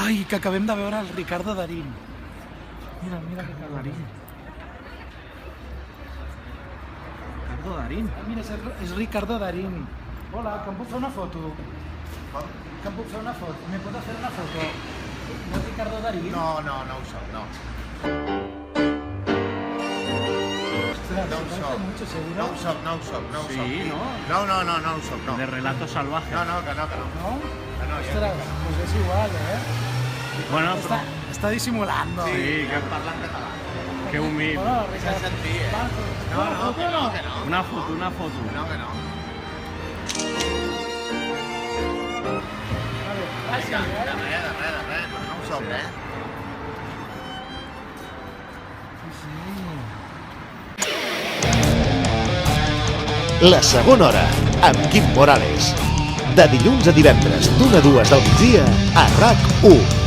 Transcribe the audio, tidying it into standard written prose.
Ai, que acabem de veure el Ricardo Darín. Mira, Ricardo Darín. Ricardo Darín. Mira, és Ricardo Darín. Hola, que em puc fer una foto? Que em puc fer una foto? ¿Me puedo hacer una foto? ¿No es Ricardo Darín? No ho soc, no. Ostras, No ho se soc. parece mucho, seguro. No ho soc. Sí, no? No ho soc, no. De relato salvaje. No, que no. ¿No? Que no, ja. Ostras, pues es igual, ¿eh? Bueno, però... Está disimulando. Sí, que Parlant català. que humil. Bueno, S'ha Ricardo. sentit, eh? No, que no. Una foto. Que no. Vale, gràcies, De res, però no ho soc, eh? La segona hora, amb Quim Morales. De dilluns a divendres, d'1 a 2 del migdia, a RAC1.